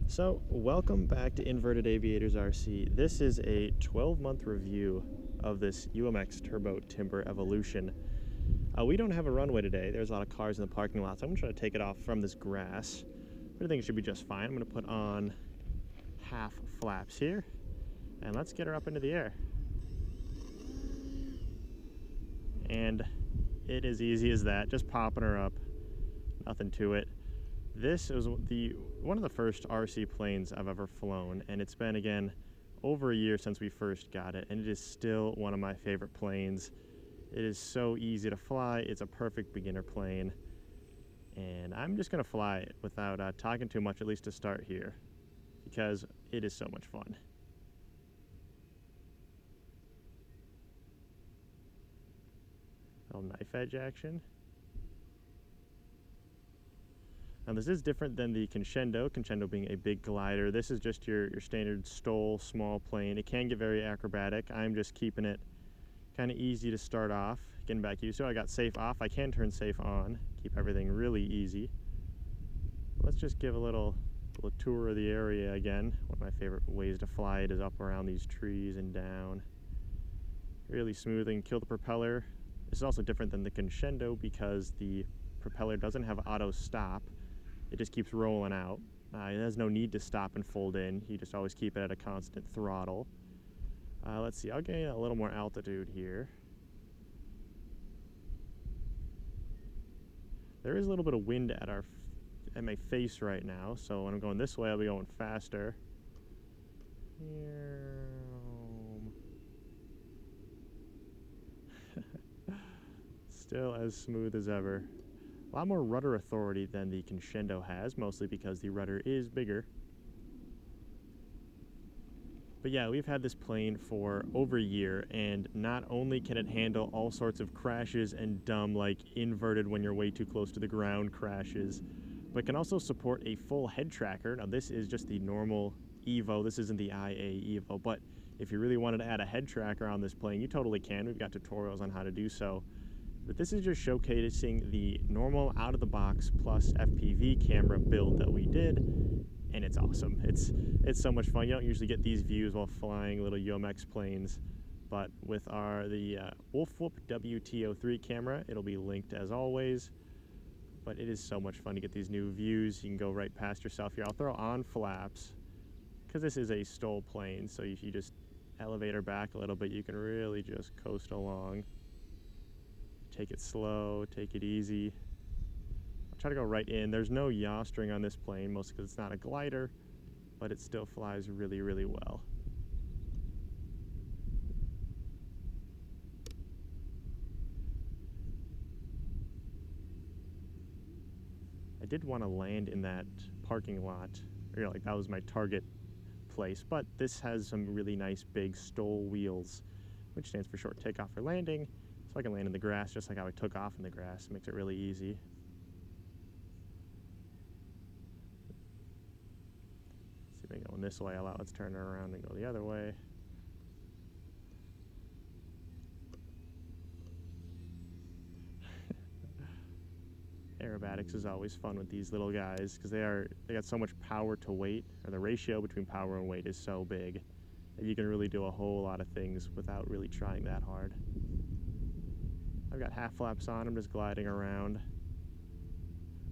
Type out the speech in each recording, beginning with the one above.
So, welcome back to Inverted Aviators RC. This is a 12-month review of this UMX Turbo Timber Evolution. We don't have a runway today. There's a lot of cars in the parking lot, so I'm going to try to take it off from this grass. But I think it should be just fine. I'm going to put on half flaps here, and let's get her up into the air. And it is easy as that, just popping her up, nothing to it. This is one of the first RC planes I've ever flown, and it's been, again, over a year since we first got it, and it is still one of my favorite planes. It is so easy to fly. It's a perfect beginner plane, and I'm just going to fly it without talking too much, at least to start here, because it is so much fun. A little knife edge action. Now this is different than the Crescendo being a big glider. This is just your standard STOL small plane. It can get very acrobatic. I'm just keeping it kind of easy to start off, getting back used to. I got safe off. I can turn safe on, keep everything really easy. Let's just give a little tour of the area again. One of my favorite ways to fly it is up around these trees and down. Really smooth and kill the propeller. This is also different than the Crescendo because the propeller doesn't have auto stop. It just keeps rolling out. It has no need to stop and fold in. You just always keep it at a constant throttle. Let's see, I'll gain a little more altitude here. There is a little bit of wind at my face right now, so when I'm going this way, I'll be going faster. Still as smooth as ever. A lot more rudder authority than the Crescendo has, mostly because the rudder is bigger. But yeah, we've had this plane for over a year, and not only can it handle all sorts of crashes and dumb, like inverted when you're way too close to the ground crashes, but can also support a full head tracker. Now this is just the normal Evo, this isn't the IA Evo, but if you really wanted to add a head tracker on this plane, you totally can. We've got tutorials on how to do so. But this is just showcasing the normal out-of-the-box plus FPV camera build that we did, and it's awesome. It's so much fun. You don't usually get these views while flying little UMX planes, but with the Wolfwhoop WT03 camera, it'll be linked as always. But it is so much fun to get these new views. You can go right past yourself here. I'll throw on flaps, because this is a STOL plane, so if you just elevate her back a little bit, you can really just coast along. Take it slow, take it easy. I'll try to go right in. There's no yaw string on this plane, mostly because it's not a glider, but it still flies really, really well. I did want to land in that parking lot, or like that was my target place, but this has some really nice big STOL wheels, which stands for short takeoff or landing. So I can land in the grass just like how I took off in the grass. It makes it really easy. Let's see if I'm going this way. Let's turn her around and go the other way. Aerobatics is always fun with these little guys because they got so much power to weight, or the ratio between power and weight is so big that you can really do a whole lot of things without really trying that hard. I've got half flaps on, I'm just gliding around.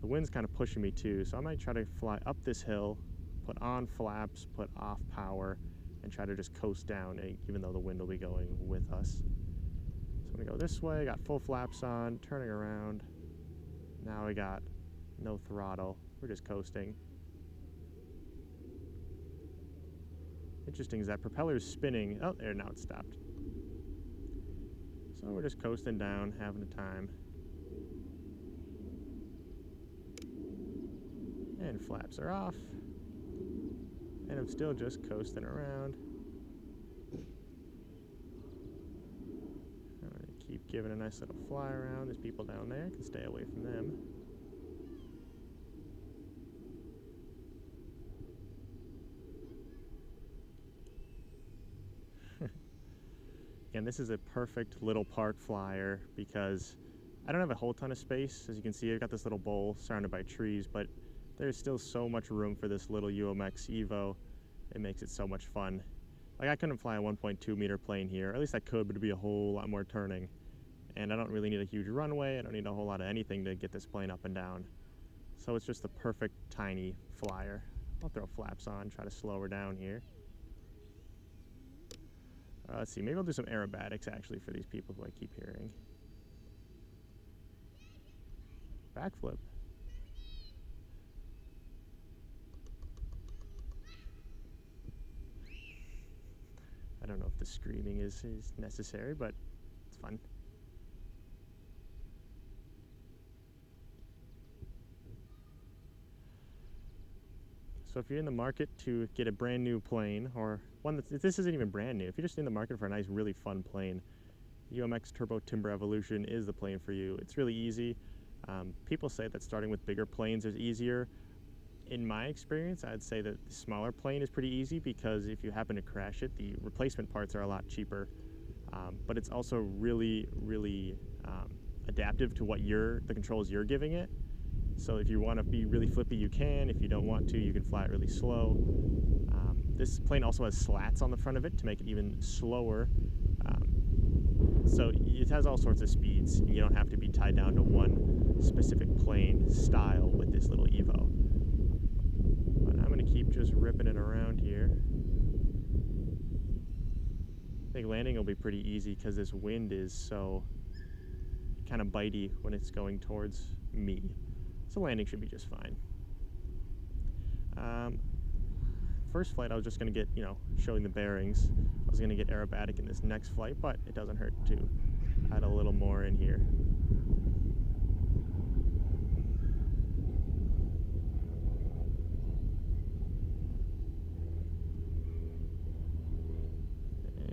The wind's kind of pushing me too, so I might try to fly up this hill, put on flaps, put off power, and try to just coast down, even though the wind will be going with us. So I'm gonna go this way, got full flaps on, turning around. Now we got no throttle, we're just coasting. Interesting is that propeller is spinning. Oh, there, now it's stopped. So we're just coasting down, having a time. And flaps are off. And I'm still just coasting around. I'm going to keep giving a nice little fly around. There's people down there, I can stay away from them. Again, this is a perfect little park flyer because I don't have a whole ton of space. As you can see, I've got this little bowl surrounded by trees, but there's still so much room for this little UMX Evo. It makes it so much fun. Like, I couldn't fly a 1.2 meter plane here, or at least I could, but it'd be a whole lot more turning. And I don't really need a huge runway. I don't need a whole lot of anything to get this plane up and down. So it's just the perfect tiny flyer. I'll throw flaps on, try to slow her down here. Let's see, maybe I'll do some aerobatics actually for these people who I keep hearing. Backflip. I don't know if the screaming is necessary, but it's fun. So if you're in the market to get a brand new plane, or one that's, this isn't even brand new, if you're just in the market for a nice, really fun plane, UMX Turbo Timber Evolution is the plane for you. It's really easy. People say that starting with bigger planes is easier. In my experience, I'd say that the smaller plane is pretty easy because if you happen to crash it, the replacement parts are a lot cheaper. But it's also really, really adaptive to what the controls you're giving it. So if you want to be really flippy, you can. If you don't want to, you can fly it really slow. This plane also has slats on the front of it to make it even slower. So it has all sorts of speeds. You don't have to be tied down to one specific plane style with this little Evo. But I'm going to keep just ripping it around here. I think landing will be pretty easy because this wind is so kind of bitey when it's going towards me. So landing should be just fine. First flight I was just going to get, showing the bearings. I was going to get aerobatic in this next flight, but it doesn't hurt to add a little more in here.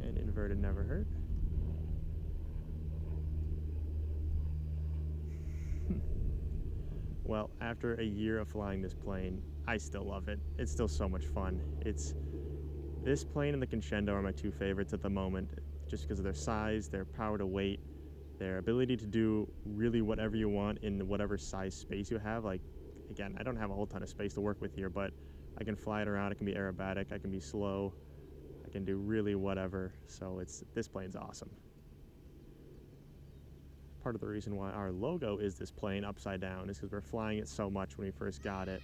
And inverted never hurt. Well, after a year of flying this plane, I still love it. It's still so much fun. This plane and the Crescendo are my two favorites at the moment, just because of their size, their power to weight, their ability to do really whatever you want in whatever size space you have. Like, again, I don't have a whole ton of space to work with here, but I can fly it around. It can be aerobatic. I can be slow. I can do really whatever. So this plane's awesome. Part of the reason why our logo is this plane upside down is because we're flying it so much when we first got it.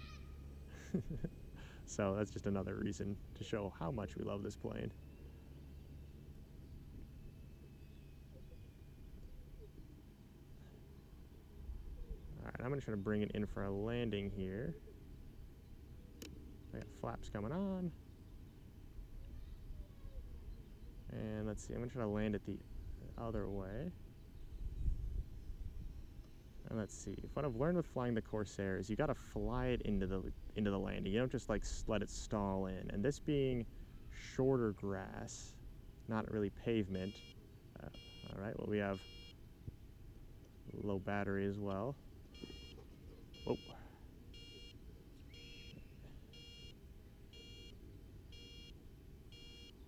So that's just another reason to show how much we love this plane. Alright, I'm going to try to bring it in for a landing here. I got flaps coming on. And let's see, I'm going to try to land it the other way. And let's see, what I've learned with flying the Corsair is you gotta fly it into the landing. You don't just like let it stall in. And this being shorter grass, not really pavement. All right, well, we have low battery as well. Whoa.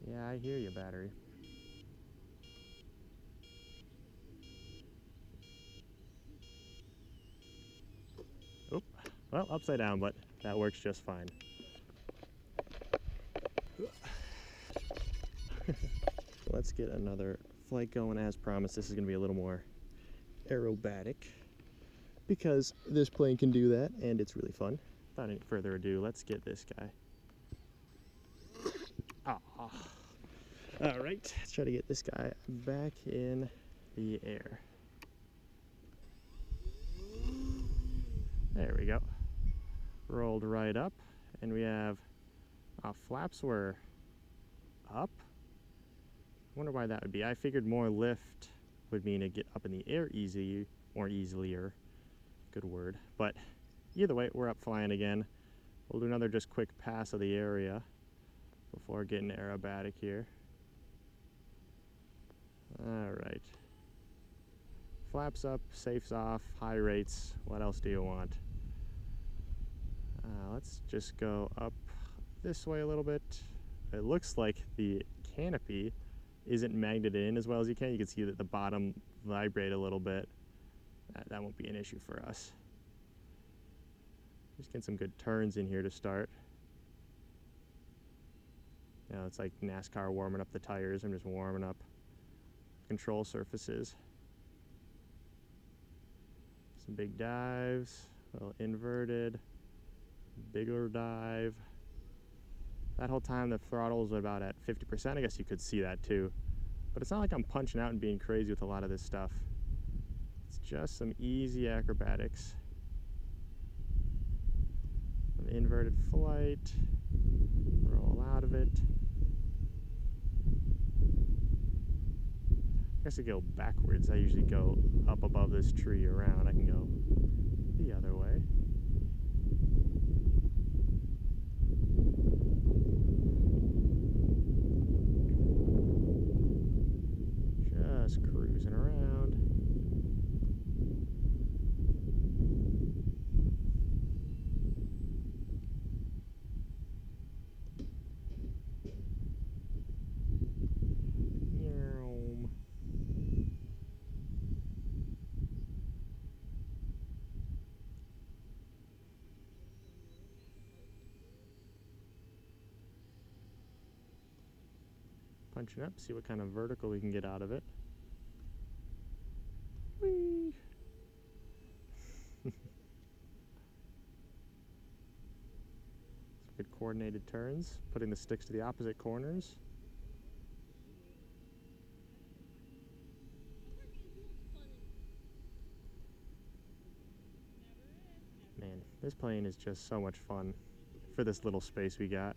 Yeah, I hear you, battery. Oh, well, upside down, but that works just fine. Let's get another flight going as promised. This is going to be a little more aerobatic because this plane can do that and it's really fun. Without any further ado, let's get this guy. All right, let's try to get this guy back in the air. There we go. Rolled right up, and we have flaps were up. I wonder why that would be. I figured more lift would mean to get up in the air more easilier. Good word. But either way, we're up flying again. We'll do another just quick pass of the area before getting aerobatic here. All right. Flaps up, safes off, high rates. What else do you want? Let's just go up this way a little bit. It looks like the canopy isn't magneted in as well as you can see that the bottom vibrate a little bit. That won't be an issue for us. Just get some good turns in here to start. Now it's like NASCAR warming up the tires. I'm just warming up control surfaces. Some big dives, a little inverted, bigger dive. That whole time the throttle is about at 50%. I guess you could see that too. But it's not like I'm punching out and being crazy with a lot of this stuff. It's just some easy acrobatics. An inverted flight, roll out of it. I guess I go backwards. I usually go up above this tree around. I can go the other way. Just cruising around. Punching up, see what kind of vertical we can get out of it. Whee! Some good coordinated turns, putting the sticks to the opposite corners. Man, this plane is just so much fun for this little space we got.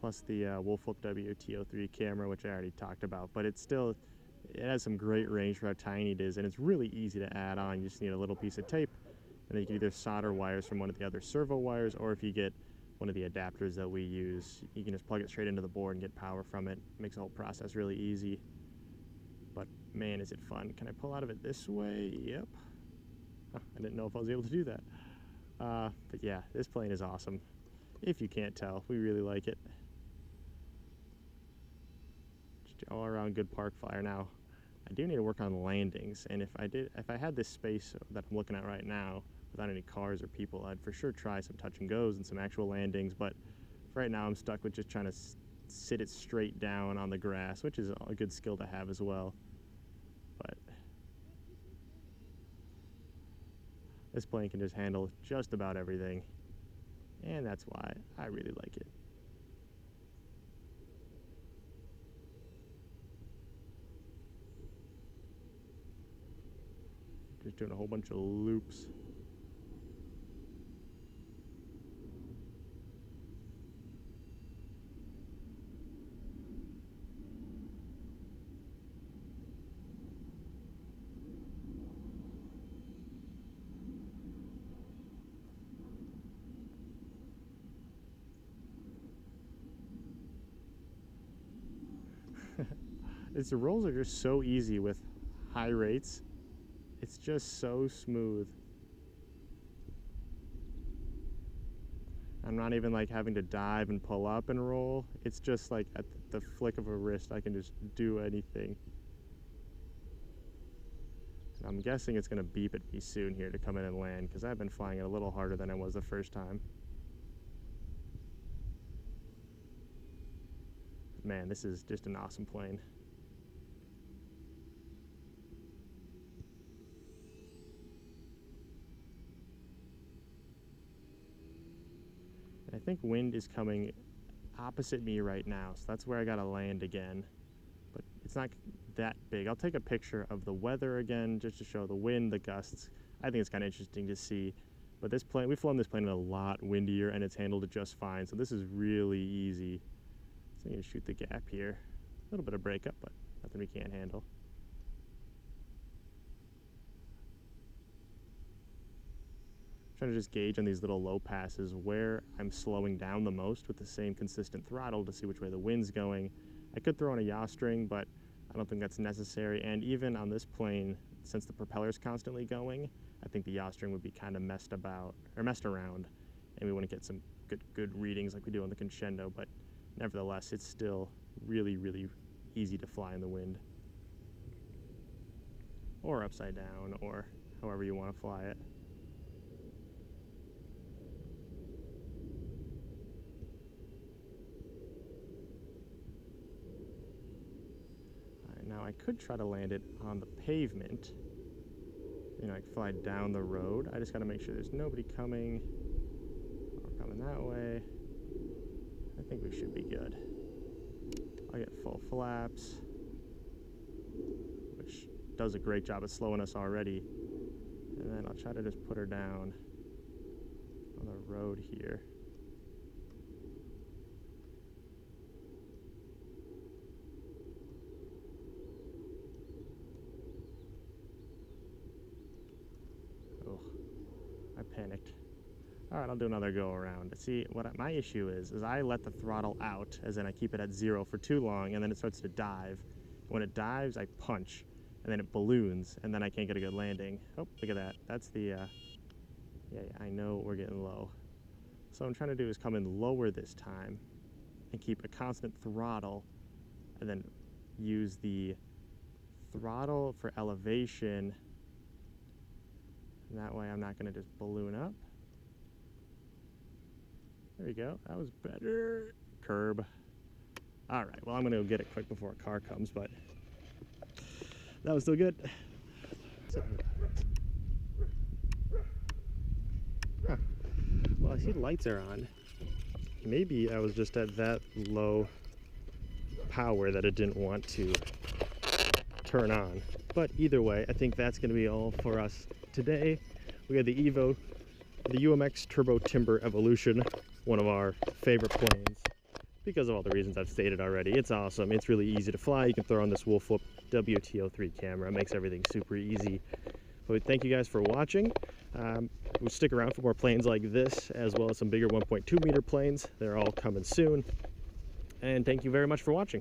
Plus the Wolf-Look WT03 camera, which I already talked about, but it has some great range for how tiny it is, and it's really easy to add on. You just need a little piece of tape, and then you can either solder wires from one of the other servo wires, or if you get one of the adapters that we use, you can just plug it straight into the board and get power from it. It makes the whole process really easy. But man, is it fun. Can I pull out of it this way? Yep. Huh, I didn't know if I was able to do that. But yeah, this plane is awesome. If you can't tell, we really like it. All around good park flyer. Now, I do need to work on landings, and if I had this space that I'm looking at right now without any cars or people, I'd for sure try some touch and goes and some actual landings, but right now I'm stuck with just trying to sit it straight down on the grass, which is a good skill to have as well. But this plane can just handle just about everything, and that's why I really like it. Just doing a whole bunch of loops. The rolls are just so easy with high rates. It's just so smooth. I'm not even like having to dive and pull up and roll. It's just like at the flick of a wrist, I can just do anything. And I'm guessing it's gonna beep at me soon here to come in and land, because I've been flying it a little harder than I was the first time. Man, this is just an awesome plane. I think wind is coming opposite me right now, so that's where I gotta land again. But it's not that big. I'll take a picture of the weather again just to show the wind, the gusts. I think it's kind of interesting to see. But this plane, we've flown this plane a lot windier, and it's handled it just fine, so this is really easy. So I'm gonna shoot the gap here. A little bit of breakup, but nothing we can't handle. Trying to just gauge on these little low passes where I'm slowing down the most with the same consistent throttle to see which way the wind's going. I could throw in a yaw string, but I don't think that's necessary. And even on this plane, since the propeller's constantly going, I think the yaw string would be kind of messed around, and we wouldn't get some good readings like we do on the Crescendo. But nevertheless, it's still really, really easy to fly in the wind. Or upside down, or however you want to fly it. Alright, now I could try to land it on the pavement. You know, like fly down the road. I just gotta make sure there's nobody coming or coming that way. I think we should be good. I'll get full flaps, which does a great job of slowing us already. And then I'll try to just put her down on the road here. Oh, I panicked. All right, I'll do another go around. See, my issue is I let the throttle out, as in I keep it at 0 for too long, and then it starts to dive. When it dives, I punch, and then it balloons, and then I can't get a good landing. Oh, look at that. That's the, yeah, I know we're getting low. So what I'm trying to do is come in lower this time, and keep a constant throttle, and then use the throttle for elevation, and that way I'm not gonna just balloon up. There we go, that was better. Curb. All right, well, I'm gonna go get it quick before a car comes, but that was still good. Huh. Well, I see the lights are on. Maybe I was just at that low power that it didn't want to turn on. But either way, I think that's gonna be all for us today. We had the UMX Turbo Timber Evolution, one of our favorite planes because of all the reasons I've stated already. It's awesome. It's really easy to fly. You can throw on this Wolf WTO3 camera. It makes everything super easy. But thank you guys for watching. We'll stick around for more planes like this, as well as some bigger 1.2 meter planes. They're all coming soon. And thank you very much for watching.